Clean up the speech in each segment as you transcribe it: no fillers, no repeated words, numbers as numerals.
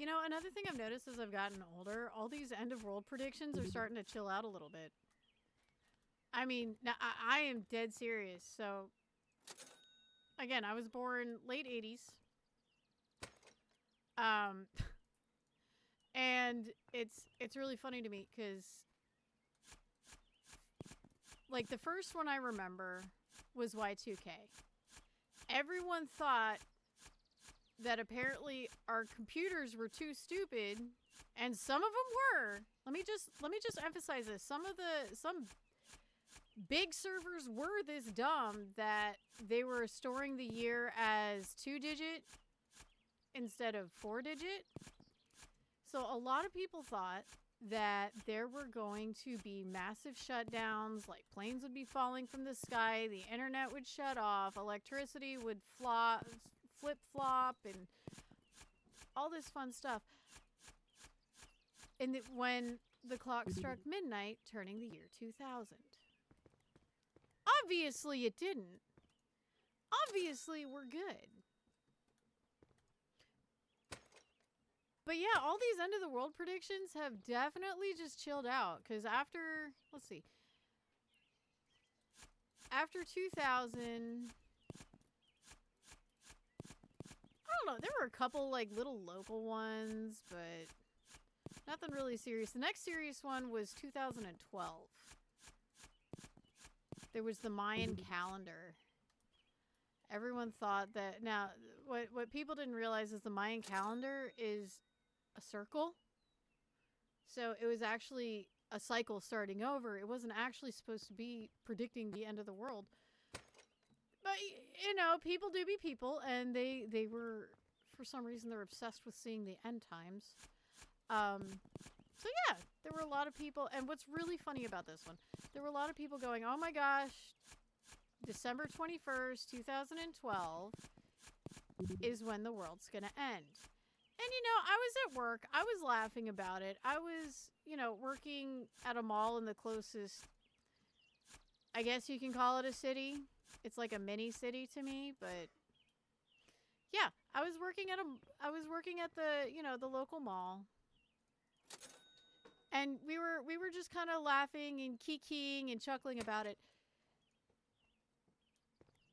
You know, another thing I've noticed as I've gotten older, all these end of world predictions are starting to chill out a little bit. I mean, now I am dead serious. So, again, I was born late 80s. Um, and it's really funny to me because, like, the first one I remember was Y2K. Everyone thought that apparently our computers were too stupid, and some of them were. Let me just emphasize this. Some big servers were this dumb that they were storing the year as 2-digit instead of 4-digit. So a lot of people thought that there were going to be massive shutdowns, like planes would be falling from the sky, the internet would shut off, electricity would flip-flop, and all this fun stuff. And when the clock struck midnight, turning the year 2000. Obviously it didn't. Obviously we're good. But yeah, all these end of the world predictions have definitely just chilled out. Because after, let's see. After 2000, I don't know. There were a couple like little local ones, but nothing really serious. The next serious one was 2012. There was the Mayan calendar. Everyone thought that... Now, what people didn't realize is the Mayan calendar is a circle. So it was actually a cycle starting over. It wasn't actually supposed to be predicting the end of the world. But, you know, people do be people, and they were, for some reason, they're obsessed with seeing the end times. So yeah, there were a lot of people, and what's really funny about this one, there were a lot of people going, oh my gosh, December 21st, 2012 is when the world's gonna end. And, you know, I was at work. I was laughing about it. I was, you know, working at a mall in the closest, I guess you can call it a city. It's like a mini city to me, but yeah, I was working at the, you know, the local mall. And we were just kind of laughing and kikiing and chuckling about it.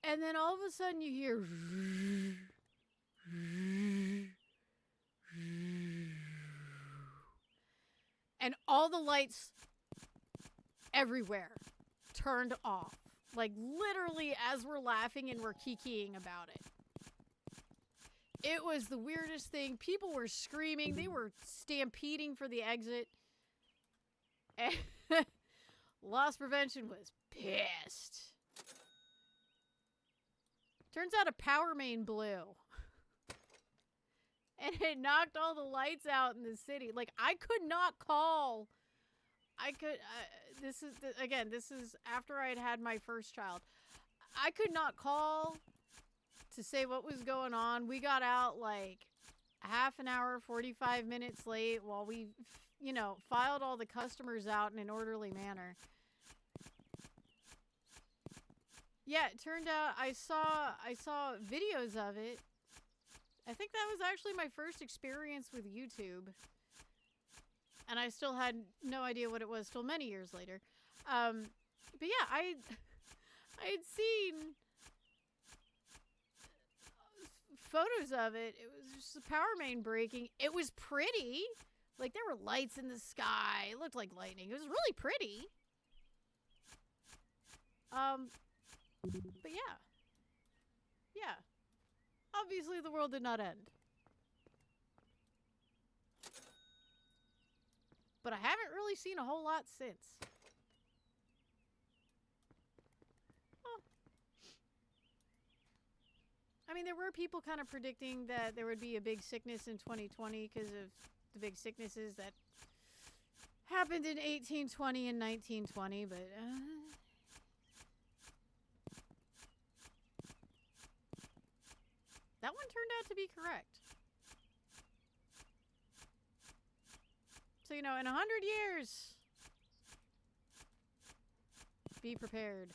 And then all of a sudden you hear and all the lights everywhere turned off. Like literally as we're laughing and we're kikiing about it. It was the weirdest thing. People were screaming. They were stampeding for the exit. And loss prevention was pissed. Turns out a power main blew. And it knocked all the lights out in the city. Like, I could not call. This is after I had had my first child. I could not call to say what was going on. We got out like half an hour, 45 minutes late while we, you know, filed all the customers out in an orderly manner. Yeah, it turned out I saw videos of it. I think that was actually my first experience with YouTube. And I still had no idea what it was till many years later. But yeah, I had seen photos of it. It was just a power main breaking. It was pretty. Like, there were lights in the sky. It looked like lightning. It was really pretty. But yeah. Yeah. Obviously, the world did not end. But I haven't really seen a whole lot since. Well, I mean, there were people kind of predicting that there would be a big sickness in 2020 because of the big sicknesses that happened in 1820 and 1920, but... that one turned out to be correct. So, you know, in 100 years, be prepared.